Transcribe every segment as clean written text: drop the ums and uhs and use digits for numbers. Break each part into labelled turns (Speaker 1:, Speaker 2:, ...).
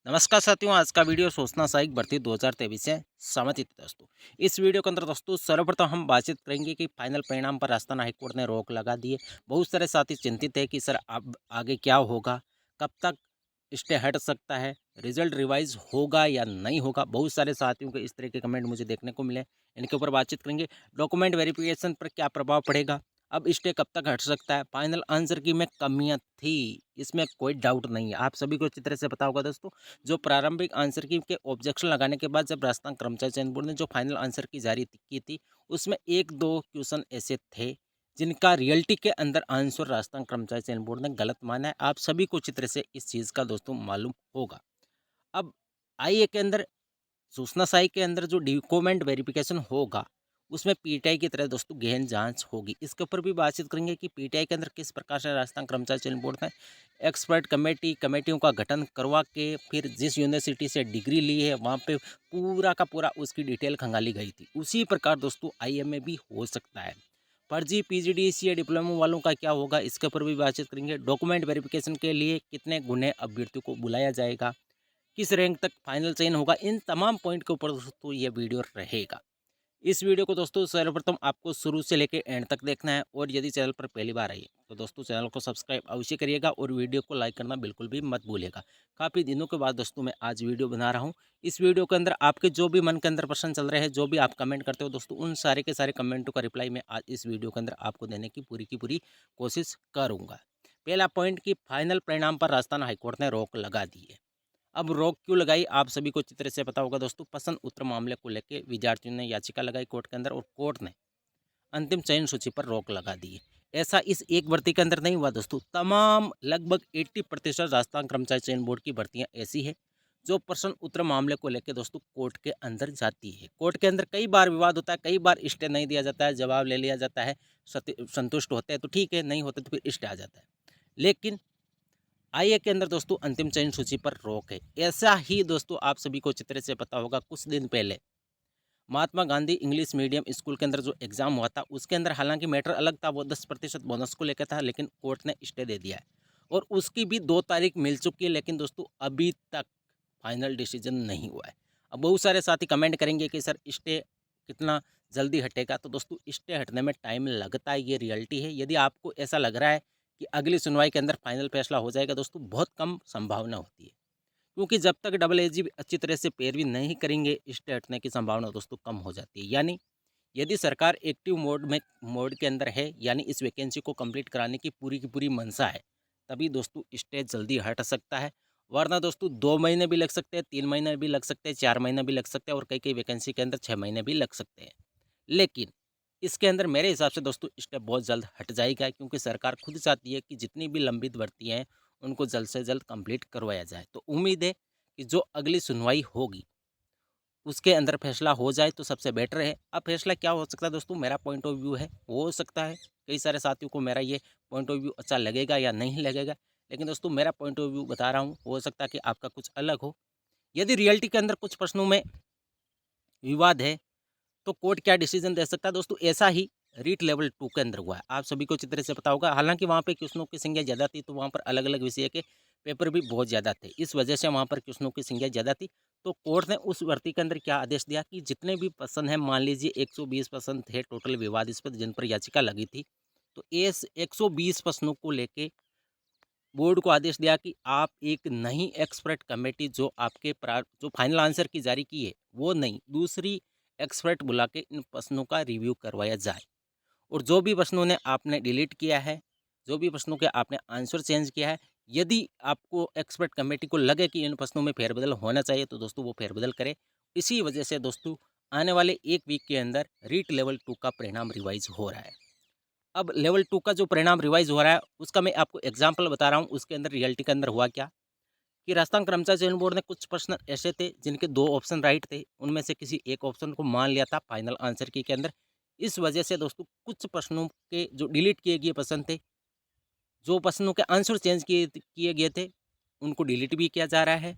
Speaker 1: नमस्कार साथियों, आज का वीडियो सूचना सहायक भर्ती 2023 से संबंधित है दोस्तों। इस वीडियो के अंदर दोस्तों सर्वप्रथम हम बातचीत करेंगे कि फाइनल परिणाम पर राजस्थान हाईकोर्ट ने रोक लगा दी है। बहुत सारे साथी चिंतित है कि सर अब आगे क्या होगा, कब तक स्टे हट सकता है, रिजल्ट रिवाइज होगा या नहीं होगा। बहुत सारे साथियों के इस तरह के कमेंट मुझे देखने को मिले, इनके ऊपर बातचीत करेंगे। डॉक्यूमेंट वेरिफिकेशन पर क्या प्रभाव पड़ेगा, अब स्टे कब तक हट सकता है, फाइनल आंसर की में कमियां थी, इसमें कोई डाउट नहीं है। आप सभी को अच्छी तरह से पता होगा दोस्तों। जो प्रारंभिक आंसर की के ऑब्जेक्शन लगाने के बाद जब राजस्थान कर्मचारी चयन बोर्ड ने जो फाइनल आंसर की जारी की थी, उसमें एक दो क्वेश्चन ऐसे थे जिनका रियलिटी के अंदर आंसर राजस्थान कर्मचारी चयन बोर्ड ने गलत माना है। आप सभी को अच्छी तरह से इस चीज़ का दोस्तों मालूम होगा। अब आईए के अंदर सूचना साई के अंदर जो डॉक्यूमेंट वेरिफिकेशन होगा, उसमें पीटीआई की तरह दोस्तों गहन जांच होगी। इसके ऊपर भी बातचीत करेंगे कि पीटीआई के अंदर किस प्रकार से राजस्थान कर्मचारी चयन बोर्ड ने एक्सपर्ट कमेटियों का गठन करवा के फिर जिस यूनिवर्सिटी से डिग्री ली है वहाँ पे पूरा का पूरा उसकी डिटेल खंगाली गई थी। उसी प्रकार दोस्तों आईएम में भी हो सकता है। फर्जी पीजीडीसीए डिप्लोमा वालों का क्या होगा, इसके ऊपर भी बातचीत करेंगे। डॉक्यूमेंट वेरिफिकेशन के लिए कितने गुने अभ्यर्थियों को बुलाया जाएगा, किस रैंक तक फाइनल चयन होगा, इन तमाम पॉइंट के ऊपर दोस्तों ये वीडियो रहेगा। इस वीडियो को दोस्तों सर्वप्रथम आपको शुरू से लेकर एंड तक देखना है और यदि चैनल पर पहली बार आई तो दोस्तों चैनल को सब्सक्राइब अवश्य करिएगा और वीडियो को लाइक करना बिल्कुल भी मत भूलिएगा। काफ़ी दिनों के बाद दोस्तों मैं आज वीडियो बना रहा हूँ। इस वीडियो के अंदर आपके जो भी मन के अंदर प्रश्न चल रहे हैं, जो भी आप कमेंट करते हो दोस्तों, उन सारे के सारे कमेंटों का रिप्लाई मैं आज इस वीडियो के अंदर आपको देने की पूरी कोशिश करूँगा। पहला पॉइंट कि फाइनल परिणाम पर राजस्थान हाईकोर्ट ने रोक लगा दी है। अब रोक क्यों लगाई, आप सभी को अच्छी तरह से पता होगा दोस्तों। पसंद उत्तर मामले को लेकर विद्यार्थियों ने याचिका लगाई कोर्ट के अंदर और कोर्ट ने अंतिम चयन सूची पर रोक लगा दी है। ऐसा इस एक भर्ती के अंदर नहीं हुआ दोस्तों, तमाम लगभग 80% राजस्थान कर्मचारी चयन बोर्ड की भर्तियां ऐसी है जो प्रश्न उत्तर मामले को लेकर दोस्तों कोर्ट के अंदर जाती है। कोर्ट के अंदर कई बार विवाद होता है, कई बार स्टे नहीं दिया जाता है, जवाब ले लिया जाता है, संतुष्ट होते हैं तो ठीक है, नहीं होते तो फिर स्टे आ जाता है। लेकिन आईए के अंदर दोस्तों अंतिम चयन सूची पर रोक है। ऐसा ही दोस्तों आप सभी को अच्छी तरह से पता होगा, कुछ दिन पहले Mahatma Gandhi English medium school के अंदर जो एग्जाम हुआ था उसके अंदर हालांकि मैटर अलग था, वो 10% बोनस को लेकर था, लेकिन कोर्ट ने स्टे दे दिया है और उसकी भी 2 तारीख मिल चुकी है। लेकिन दोस्तों अभी तक फाइनल डिसीजन नहीं हुआ है। अब बहुत सारे साथी कमेंट करेंगे कि सर स्टे कितना जल्दी हटेगा, तो दोस्तों स्टे हटने में टाइम लगता है, ये रियलिटी है। यदि आपको ऐसा लग रहा है कि अगली सुनवाई के अंदर फाइनल फैसला हो जाएगा, दोस्तों बहुत कम संभावना होती है, क्योंकि जब तक डबल एजी अच्छी तरह से पैरवी नहीं करेंगे स्टे हटने की संभावना दोस्तों कम हो जाती है। यानी यदि सरकार एक्टिव मोड के अंदर है, यानी इस वैकेंसी को कंप्लीट कराने की पूरी मंशा है, तभी दोस्तों स्टे जल्दी हट सकता है। वरना दोस्तों 2 महीने भी लग सकते हैं, 3 महीने भी लग सकते हैं, 4 महीने भी लग सकते हैं और कई कई वैकेंसी के अंदर 6 महीने भी लग सकते हैं। लेकिन इसके अंदर मेरे हिसाब से दोस्तों स्टेप बहुत जल्द हट जाएगा, क्योंकि सरकार खुद चाहती है कि जितनी भी लंबित भर्तियाँ हैं उनको जल्द से जल्द कंप्लीट करवाया जाए। तो उम्मीद है कि जो अगली सुनवाई होगी उसके अंदर फैसला हो जाए तो सबसे बेटर है। अब फैसला क्या हो सकता है दोस्तों, मेरा पॉइंट ऑफ व्यू है, हो सकता है कई सारे साथियों को मेरा ये पॉइंट ऑफ व्यू अच्छा लगेगा या नहीं लगेगा, लेकिन दोस्तों मेरा पॉइंट ऑफ व्यू बता रहा हूँ, हो सकता है कि आपका कुछ अलग हो। यदि रियलिटी के अंदर कुछ प्रश्नों में विवाद है तो कोर्ट क्या डिसीजन दे सकता है दोस्तों, ऐसा ही रीट लेवल 2 के अंदर हुआ है। आप सभी को अच्छी तरह से पता होगा। हालांकि वहाँ पे क्वेश्चनों की संख्या ज़्यादा थी, तो वहाँ पर अलग अलग विषय के पेपर भी बहुत ज़्यादा थे, इस वजह से वहाँ पर क्वेश्चनों की संख्या ज़्यादा थी। तो कोर्ट ने उस भर्ती के अंदर क्या आदेश दिया कि जितने भी प्रश्न हैं, मान लीजिए 120 प्रश्न थे टोटल विवादास्पद जिन पर याचिका लगी थी, तो इस 120 प्रश्नों को लेके बोर्ड को आदेश दिया कि आप एक नई एक्सपर्ट कमेटी जो आपके जो फाइनल आंसर की जारी की है वो नहीं, दूसरी एक्सपर्ट बुला के इन प्रश्नों का रिव्यू करवाया जाए। और जो भी प्रश्नों ने आपने डिलीट किया है, जो भी प्रश्नों के आपने आंसर चेंज किया है, यदि आपको एक्सपर्ट कमेटी को लगे कि इन प्रश्नों में फेरबदल होना चाहिए तो दोस्तों वो फेरबदल करे। इसी वजह से दोस्तों आने वाले 1 वीक के अंदर रीट लेवल 2 का परिणाम रिवाइज हो रहा है। अब लेवल 2 का जो परिणाम रिवाइज हो रहा है उसका मैं आपको एग्जाम्पल बता रहा हूँ। उसके अंदर रियलिटी के अंदर हुआ क्या कि राजस्थान कर्मचारी चयन बोर्ड ने कुछ प्रश्न ऐसे थे जिनके 2 ऑप्शन राइट थे, उनमें से किसी एक ऑप्शन को मान लिया था फाइनल आंसर की के अंदर। इस वजह से दोस्तों कुछ प्रश्नों के जो डिलीट किए गए प्रश्न थे, जो प्रश्नों के आंसर चेंज किए किए गए थे, उनको डिलीट भी किया जा रहा है।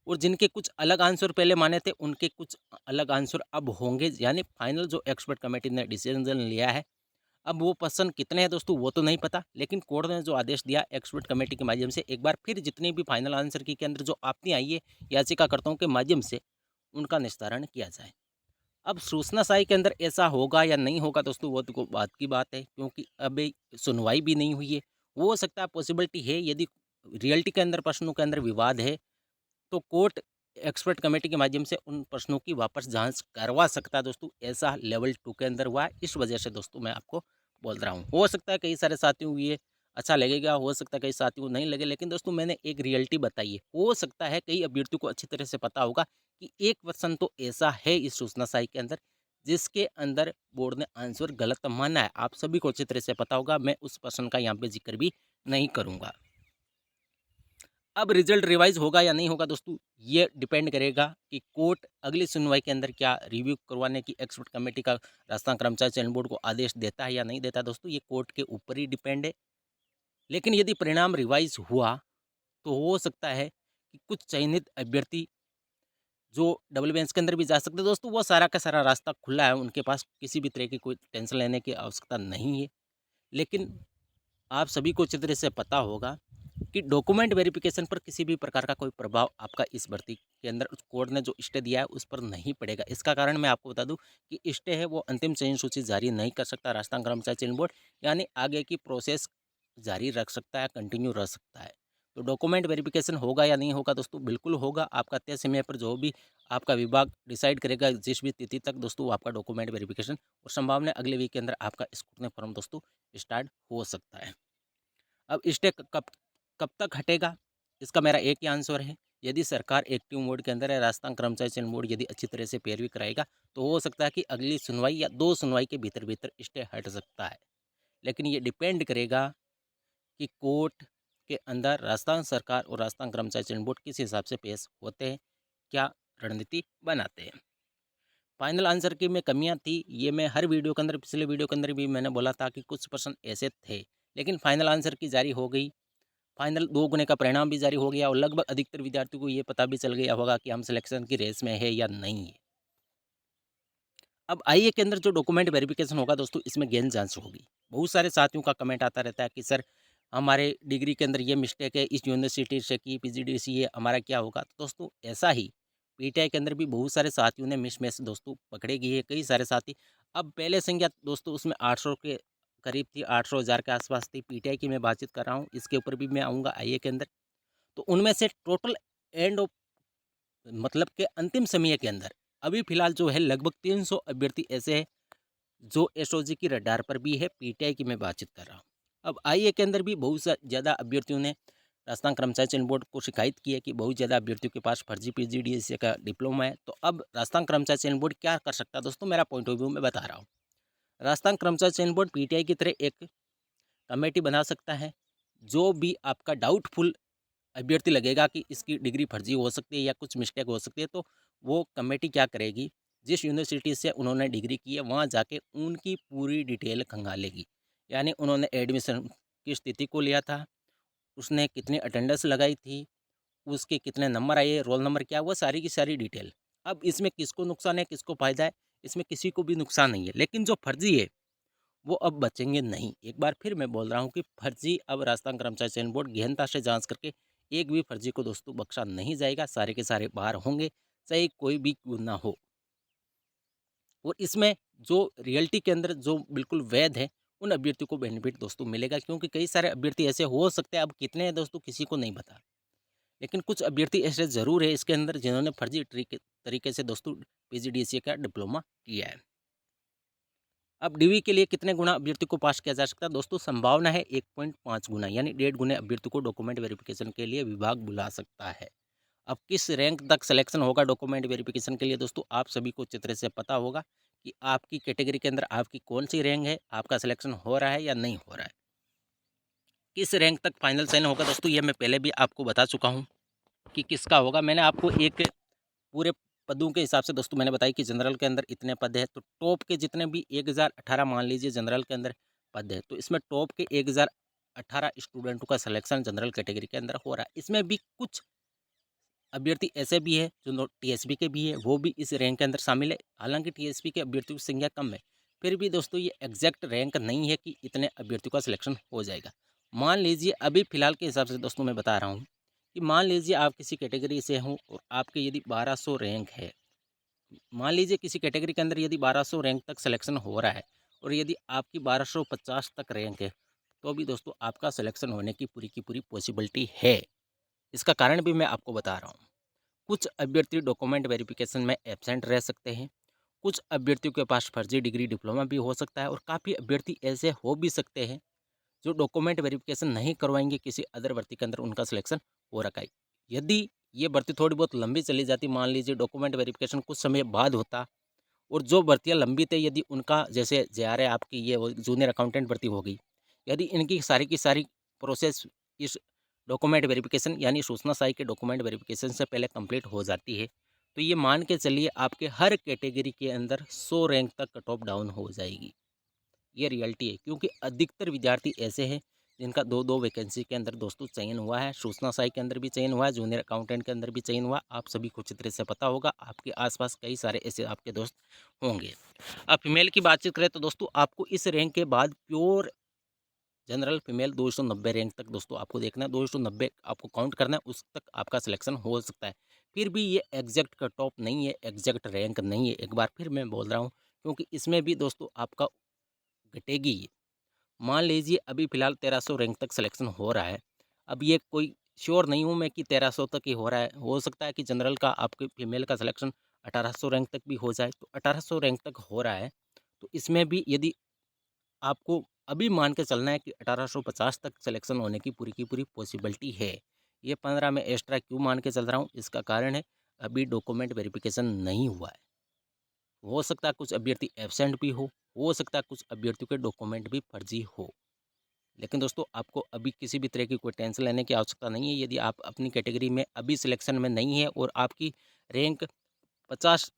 Speaker 1: और जिनके कुछ अलग आंसर पहले माने थे उनके कुछ अलग आंसर अब होंगे। यानी फाइनल जो एक्सपर्ट कमेटी ने डिसीजन लिया है, अब वो पर्सन कितने हैं दोस्तों वो तो नहीं पता, लेकिन कोर्ट ने जो आदेश दिया एक्सपर्ट कमेटी के माध्यम से एक बार फिर जितनी भी फाइनल आंसर की के अंदर जो आपत्ति आई है याचिकाकर्ताओं के माध्यम से उनका निस्तारण किया जाए। अब सूचना साई के अंदर ऐसा होगा या नहीं होगा दोस्तों वो तो बात की बात है, क्योंकि अभी सुनवाई भी नहीं हुई है। हो सकता है, पॉसिबिलिटी है, यदि रियलिटी के अंदर प्रश्नों के अंदर विवाद है तो कोर्ट एक्सपर्ट कमेटी के माध्यम से उन प्रश्नों की वापस जांच करवा सकता है दोस्तों। ऐसा लेवल 2 के अंदर हुआ है, इस वजह से दोस्तों मैं आपको बोल रहा हूँ। हो सकता है कई सारे साथियों को ये अच्छा लगेगा, हो सकता है कई साथियों को नहीं लगे, लेकिन दोस्तों मैंने एक रियलिटी बताई है। हो सकता है कई अभ्यर्थियों को अच्छी तरह से पता होगा कि एक पर्सन तो ऐसा है इस सूचना साई के अंदर जिसके अंदर बोर्ड ने आंसर गलत माना है। आप सभी को अच्छी तरह से पता होगा, मैं उस पर्सन का यहाँ पे जिक्र भी नहीं करूँगा। अब रिजल्ट रिवाइज होगा या नहीं होगा दोस्तों, ये डिपेंड करेगा कि कोर्ट अगली सुनवाई के अंदर क्या रिव्यू करवाने की एक्सपर्ट कमेटी का राजस्थान कर्मचारी चयन बोर्ड को आदेश देता है या नहीं देता दोस्तों, ये कोर्ट के ऊपर ही डिपेंड है। लेकिन यदि परिणाम रिवाइज हुआ तो हो सकता है कि कुछ चयनित अभ्यर्थी जो डबल बेंच के अंदर भी जा सकते हैं दोस्तों, वो सारा का सारा रास्ता खुला है, उनके पास किसी भी तरह की कोई टेंशन लेने की आवश्यकता नहीं है। लेकिन आप सभी को अच्छी तरह से पता होगा कि डॉक्यूमेंट वेरिफिकेशन पर किसी भी प्रकार का कोई प्रभाव आपका इस भर्ती के अंदर उस कोर्ट ने जो स्टे दिया है उस पर नहीं पड़ेगा। इसका कारण मैं आपको बता दूं कि स्टे है वो अंतिम चयन सूची जारी नहीं कर सकता राजस्थान कर्मचारी चयन बोर्ड, यानी आगे की प्रोसेस जारी रख सकता है, कंटिन्यू रह सकता है। तो डॉक्यूमेंट वेरिफिकेशन होगा या नहीं होगा दोस्तों, बिल्कुल होगा। आपका तय समय पर जो भी आपका विभाग डिसाइड करेगा जिस भी तिथि तक दोस्तों आपका डॉक्यूमेंट वेरिफिकेशन, और संभावना अगले वीक के अंदर आपका स्क्रूटनी फॉर्म दोस्तों स्टार्ट हो सकता है। अब स्टे कब कब तक हटेगा, इसका मेरा एक ही आंसर है। यदि सरकार एक्टिव मोड के अंदर है, राजस्थान कर्मचारी चयन बोर्ड यदि अच्छी तरह से पैरवी कराएगा तो हो सकता है कि अगली सुनवाई या 2 सुनवाई के भीतर भीतर स्टे हट सकता है। लेकिन ये डिपेंड करेगा कि कोर्ट के अंदर राजस्थान सरकार और राजस्थान कर्मचारी चयन बोर्ड किस हिसाब से पेश होते हैं, क्या रणनीति बनाते हैं। फाइनल आंसर की में कमियां थी, ये मैं हर वीडियो के अंदर, पिछले वीडियो के अंदर भी मैंने बोला था कि कुछ पर्सन ऐसे थे, लेकिन फाइनल आंसर की जारी हो गई, फाइनल 2 गुने का परिणाम भी जारी हो गया और लगभग अधिकतर विद्यार्थियों को ये पता भी चल गया होगा कि हम सिलेक्शन की रेस में है या नहीं है। अब आईए के अंदर जो डॉक्यूमेंट वेरिफिकेशन होगा दोस्तों, इसमें गहन जांच होगी। बहुत सारे साथियों का कमेंट आता रहता है कि सर हमारे डिग्री के अंदर ये मिस्टेक है, इस यूनिवर्सिटी से की पीजीडीसी है, हमारा क्या होगा। तो दोस्तों ऐसा ही पीटीआई के अंदर भी बहुत सारे साथियों ने मिसमैच दोस्तों पकड़े गई है, कई सारे साथी। अब पहले संख्या दोस्तों उसमें 800 के करीब थी, 800 हज़ार के आसपास थी। पीटीआई की मैं बातचीत कर रहा हूँ, इसके ऊपर भी मैं आऊँगा आईए के अंदर। तो उनमें से टोटल एंड ऑफ मतलब के अंतिम समय के अंदर अभी फिलहाल जो है लगभग 300 अभ्यर्थी ऐसे हैं जो एसओजी की रडार पर भी है। पीटीआई की मैं बातचीत कर रहा हूँ। अब आईए के अंदर भी बहुत ज़्यादा अभ्यर्थियों ने राजस्थान कर्मचारी चयन बोर्ड को शिकायत की है कि बहुत ज़्यादा अभ्यर्थियों के पास फर्जी पीजीडीएसए का डिप्लोमा है। तो अब राजस्थान कर्मचारी चयन बोर्ड क्या कर सकता है दोस्तों, मेरा पॉइंट ऑफ व्यू मैं बता रहा हूँ। राजस्थान कर्मचारी चयन बोर्ड पीटीआई की तरह एक कमेटी बना सकता है। जो भी आपका डाउटफुल अभ्यर्थी लगेगा कि इसकी डिग्री फर्जी हो सकती है या कुछ मिस्टेक हो सकती है, तो वो कमेटी क्या करेगी, जिस यूनिवर्सिटी से उन्होंने डिग्री की है वहाँ जाके उनकी पूरी डिटेल खंगालेगी। यानी उन्होंने एडमिशन की स्थिति को लिया था, उसने कितनी अटेंडेंस लगाई थी, उसके कितने नंबर आए, रोल नंबर क्या, वो सारी की सारी डिटेल। अब इसमें किसको नुकसान है, किसको फ़ायदा है, इसमें किसी को भी नुकसान नहीं है। लेकिन जो फर्जी है वो अब बचेंगे नहीं। एक बार फिर मैं बोल रहा हूँ कि फर्जी अब राजस्थान कर्मचारी चयन बोर्ड गहनता से जांच करके एक भी फर्जी को दोस्तों बख्शा नहीं जाएगा, सारे के सारे बाहर होंगे, चाहे कोई भी क्यों ना हो। और इसमें जो रियलिटी के अंदर जो बिल्कुल वैध है उन अभ्यर्थियों को बेनिफिट दोस्तों मिलेगा, क्योंकि कई सारे अभ्यर्थी ऐसे हो सकते हैं, अब कितने हैं दोस्तों किसी को नहीं पता, लेकिन कुछ अभ्यर्थी ऐसे ज़रूर है इसके अंदर जिन्होंने फर्जी तरीके से दोस्तों पीजीडीसीए का डिप्लोमा किया है। अब डीवी के लिए कितने गुना अभ्यर्थी को पास किया जा सकता है दोस्तों, संभावना है 1.5 गुना, यानी 1.5 गुने अभ्यर्थी को डॉक्यूमेंट वेरिफिकेशन के लिए विभाग बुला सकता है। अब किस रैंक तक सिलेक्शन होगा डॉक्यूमेंट वेरिफिकेशन के लिए दोस्तों, आप सभी को अच्छी तरह से पता होगा कि आपकी कैटेगरी के अंदर आपकी कौन सी रैंक है, आपका सिलेक्शन हो रहा है या नहीं हो रहा है। किस रैंक तक फाइनल साइन होगा दोस्तों, ये मैं पहले भी आपको बता चुका हूँ कि किसका होगा। मैंने आपको एक पूरे पदों के हिसाब से दोस्तों मैंने बताया कि जनरल के अंदर इतने पद है, तो टॉप के जितने भी 1018 मान लीजिए जनरल के अंदर पद है, तो इसमें टॉप के 1018 स्टूडेंटों का सिलेक्शन जनरल कैटेगरी के अंदर हो रहा है। इसमें भी कुछ अभ्यर्थी ऐसे भी है जो टीएसपी के भी है, वो भी इस रैंक के अंदर शामिल है। हालांकि टीएसपी के अभ्यर्थियों की संख्या कम है, फिर भी दोस्तों ये एग्जैक्ट रैंक नहीं है कि इतने अभ्यर्थियों का सिलेक्शन हो जाएगा। मान लीजिए अभी फ़िलहाल के हिसाब से दोस्तों मैं बता रहा हूँ कि मान लीजिए आप किसी कैटेगरी से हों और आपके यदि 1200 रैंक है। मान लीजिए किसी कैटेगरी के अंदर यदि 1200 रैंक तक सिलेक्शन हो रहा है और यदि आपकी 1250 तक रैंक है, तो भी दोस्तों आपका सिलेक्शन होने की पूरी पॉसिबिलिटी है। इसका कारण भी मैं आपको बता रहा हूँ। कुछ अभ्यर्थी डॉक्यूमेंट वेरिफिकेशन में एब्सेंट रह सकते हैं, कुछ अभ्यर्थियों के पास फर्जी डिग्री डिप्लोमा भी हो सकता है और काफ़ी अभ्यर्थी ऐसे हो भी सकते हैं जो डॉक्यूमेंट वेरिफिकेशन नहीं करवाएंगे, किसी अदर भर्ती के अंदर उनका सिलेक्शन हो रखा है। यदि ये भर्ती थोड़ी बहुत लंबी चली जाती, मान लीजिए डॉक्यूमेंट वेरिफिकेशन कुछ समय बाद होता और जो भर्तियाँ लंबित है यदि उनका जैसे JRA आपकी ये जूनियर अकाउंटेंट भर्ती हो गई, यदि इनकी सारी की सारी प्रोसेस इस डॉक्यूमेंट वेरिफिकेशन यानी सूचना सहायक के डॉक्यूमेंट वेरिफिकेशन से पहले कंप्लीट हो जाती है, तो ये मान के चलिए आपके हर कैटेगरी के अंदर 100 रैंक तक कट ऑफ डाउन हो जाएगी। ये रियलिटी है, क्योंकि अधिकतर विद्यार्थी ऐसे हैं जिनका दो दो वैकेंसी के अंदर दोस्तों चयन हुआ है। सूचना सहायक के अंदर भी चयन हुआ है, जूनियर अकाउंटेंट के अंदर भी चयन हुआ। आप सभी को अच्छी तरह से पता होगा, आपके आसपास कई सारे ऐसे आपके दोस्त होंगे। अब फीमेल की बातचीत करें तो दोस्तों आपको इस रैंक के बाद प्योर जनरल फीमेल 290 रैंक तक दोस्तों आपको देखना है, 290 आपको काउंट करना है, उस तक आपका सिलेक्शन हो सकता है। फिर भी ये एग्जैक्ट कट ऑफ नहीं है, एग्जैक्ट रैंक नहीं है, एक बार फिर मैं बोल रहा हूँ, क्योंकि इसमें भी दोस्तों आपका घटेगी ये। मान लीजिए अभी फ़िलहाल 1300 रैंक तक सिलेक्शन हो रहा है। अब ये कोई श्योर नहीं हूँ मैं कि 1300 तक ही हो रहा है। हो सकता है कि जनरल का आपके फीमेल का सिलेक्शन 1800 रैंक तक भी हो जाए। तो 1800 रैंक तक हो रहा है, तो इसमें भी यदि आपको अभी मान के चलना है कि 1850 तक सिलेक्शन होने की पूरी पॉसिबिलिटी है। ये 15 में एक्स्ट्रा क्यों मान के चल रहा हूँ, इसका कारण है अभी डॉक्यूमेंट वेरिफिकेशन नहीं हुआ है। हो सकता है कुछ अभ्यर्थी एब्सेंट भी हो सकता है कुछ अभ्यर्थियों के डॉक्यूमेंट भी फर्जी हो। लेकिन दोस्तों आपको अभी किसी भी तरह की कोई टेंशन लेने की आवश्यकता नहीं है। यदि आप अपनी कैटेगरी में अभी सिलेक्शन में नहीं है और आपकी रैंक 50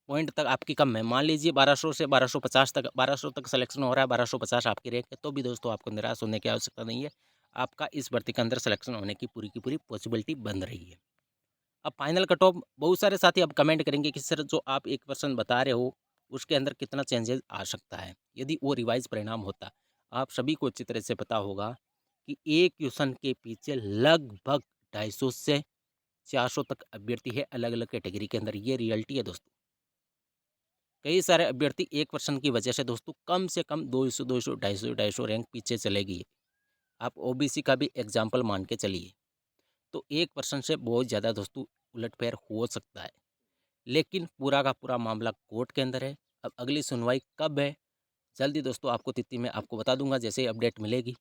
Speaker 1: पॉइंट तक आपकी कम है, मान लीजिए 1200 से 1250 तक, 1200 तक सिलेक्शन हो रहा है, 1250 आपकी रैंक है, तो भी दोस्तों आपको निराश होने की आवश्यकता नहीं है। आपका इस भर्ती के अंदर सिलेक्शन होने की पूरी पॉसिबिलिटी बन रही है। अब फाइनल कट ऑफ बहुत सारे साथी अब कमेंट करेंगे कि सर जो आप 1% बता रहे हो उसके अंदर कितना चेंजेस आ सकता है यदि वो रिवाइज परिणाम होता। आप सभी को अच्छी तरह से पता होगा कि एक क्वेश्चन के पीछे लगभग 250 से 400 तक अभ्यर्थी है अलग अलग कैटेगरी के अंदर। ये रियलिटी है दोस्तों। कई सारे अभ्यर्थी 1% की वजह से दोस्तों कम से कम 200 200 250 रैंक पीछे चलेगी। आप ओबीसी का भी एग्जाम्पल मान के चलिए, तो 1% से बहुत ज़्यादा दोस्तों उलटफेर हो सकता है। लेकिन पूरा का पूरा मामला कोर्ट के अंदर है। अब अगली सुनवाई कब है, जल्दी दोस्तों आपको तिथि में आपको बता दूंगा जैसे ही अपडेट मिलेगी।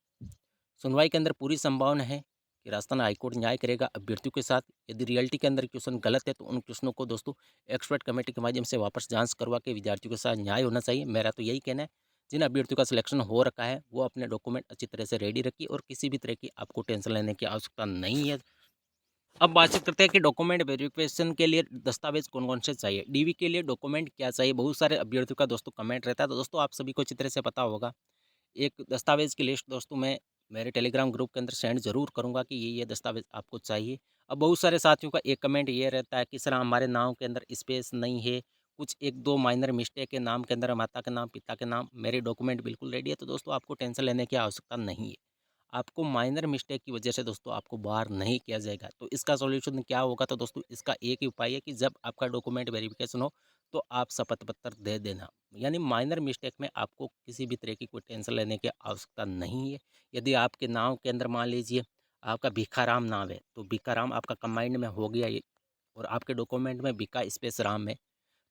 Speaker 1: सुनवाई के अंदर पूरी संभावना है कि राजस्थान हाईकोर्ट न्याय करेगा अभ्यर्थियों के साथ। यदि रियलिटी के अंदर क्वेश्चन गलत है तो उन क्वेश्चनों को दोस्तों एक्सपर्ट कमेटी के माध्यम से वापस जांच करवा के विद्यार्थियों के साथ न्याय होना चाहिए। मेरा तो यही कहना है। जिन अभ्यर्थियों का सिलेक्शन हो रखा है वो अपने डॉक्यूमेंट अच्छी तरह से रेडी रखिए और किसी भी तरह की आपको टेंशन लेने की आवश्यकता नहीं है। अब बातचीत करते हैं कि डॉक्यूमेंट वेरिफिकेशन के लिए दस्तावेज कौन कौन से चाहिए। डीवी के लिए डॉक्यूमेंट क्या चाहिए, बहुत सारे अभ्यर्थियों का दोस्तों कमेंट रहता है। तो दोस्तों आप सभी को अच्छी तरह से पता होगा। एक दस्तावेज की लिस्ट दोस्तों मैं मेरे टेलीग्राम ग्रुप के अंदर सेंड जरूर करूंगा कि ये दस्तावेज आपको चाहिए। अब बहुत सारे साथियों का एक कमेंट ये रहता है कि सर हमारे नाम के अंदर स्पेस नहीं है, कुछ एक दो माइनर मिस्टेक है, नाम के अंदर माता का नाम पिता के नाम। मेरे डॉक्यूमेंट बिल्कुल रेडी है, तो दोस्तों आपको टेंशन लेने की आवश्यकता नहीं है। आपको माइनर मिस्टेक की वजह से दोस्तों आपको बाहर नहीं किया जाएगा। तो इसका सॉल्यूशन क्या होगा, तो दोस्तों इसका एक ही उपाय है कि जब आपका डॉक्यूमेंट वेरिफिकेशन हो तो आप शपथ पत्र दे देना। यानी माइनर मिस्टेक में आपको किसी भी तरह की कोई टेंशन लेने की आवश्यकता नहीं है। यदि आपके नाम के अंदर मान लीजिए आपका भिखाराम नाम है तो भिखाराम आपका कंबाइंड में हो गया ये, और आपके डॉक्यूमेंट में भिखा स्पेस राम है,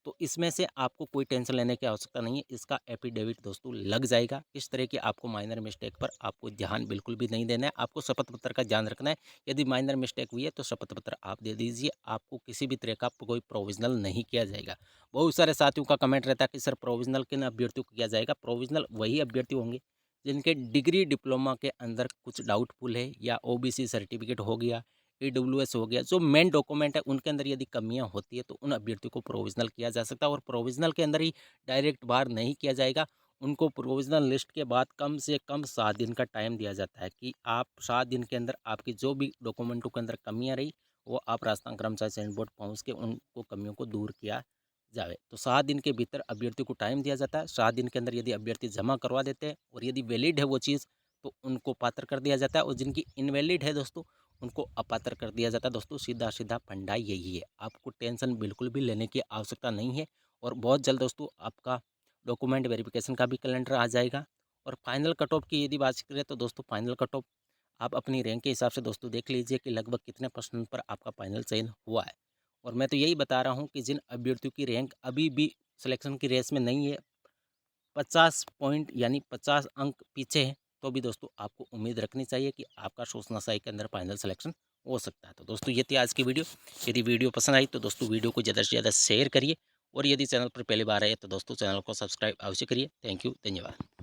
Speaker 1: तो इसमें से आपको कोई टेंशन लेने की आवश्यकता नहीं है। इसका एफिडेविट दोस्तों लग जाएगा। इस तरह की आपको माइनर मिस्टेक पर आपको ध्यान बिल्कुल भी नहीं देना है। आपको शपथ पत्र का ध्यान रखना है। यदि माइनर मिस्टेक हुई है तो शपथ पत्र आप दे दीजिए। आपको किसी भी तरह का कोई प्रोविजनल नहीं किया जाएगा। बहुत सारे साथियों का कमेंट रहता है कि सर प्रोविजनल किन अभ्यर्थियों को किया जाएगा। प्रोविजनल वही अभ्यर्थी होंगे जिनके डिग्री डिप्लोमा के अंदर कुछ डाउटफुल है, या ओबीसी सर्टिफिकेट हो गया, ईडब्ल्यूएस हो गया, जो मेन डॉक्यूमेंट है उनके अंदर यदि कमियां होती है तो उन अभ्यर्थियों को प्रोविजनल किया जा सकता है। और प्रोविजनल के अंदर ही डायरेक्ट बाहर नहीं किया जाएगा। उनको प्रोविजनल लिस्ट के बाद कम से कम 7 दिन का टाइम दिया जाता है कि आप 7 दिन के अंदर आपकी जो भी डॉक्यूमेंटों के अंदर कमियां रही वो आप राजस्थान कर्मचारी चयन बोर्ड पहुँच के उनको कमियों को दूर किया जावे। तो 7 दिन के भीतर अभ्यर्थी को टाइम दिया जाता है। 7 दिन के अंदर यदि अभ्यर्थी जमा करवा देते हैं और यदि वैलिड है वो चीज़, तो उनको पात्र कर दिया जाता है, और जिनकी इनवैलिड है दोस्तों, उनको अपात्र कर दिया जाता है। दोस्तों सीधा-सीधा फंडा यही है। आपको टेंशन बिल्कुल भी लेने की आवश्यकता नहीं है, और बहुत जल्द दोस्तों आपका डॉक्यूमेंट वेरिफिकेशन का भी कैलेंडर आ जाएगा। और फाइनल कट ऑफ की यदि बात करें तो दोस्तों फाइनल कट ऑफ आप अपनी रैंक के हिसाब से दोस्तों देख लीजिए कि लगभग कितने परसेंट पर आपका फाइनल चयन हुआ है। और मैं तो यही बता रहा हूँ कि जिन अभ्यर्थियों की रैंक अभी भी सिलेक्शन की रेस में नहीं है, 50 पॉइंट यानी 50 अंक पीछे हैं, तो भी दोस्तों आपको उम्मीद रखनी चाहिए कि आपका सूचना साई के अंदर फाइनल सिलेक्शन हो सकता है। तो दोस्तों ये थी आज की वीडियो। यदि वीडियो पसंद आई तो दोस्तों वीडियो को ज़्यादा से ज़्यादा शेयर करिए, और यदि चैनल पर पहली बार आए तो दोस्तों चैनल को सब्सक्राइब अवश्य करिए। थैंक यू, धन्यवाद।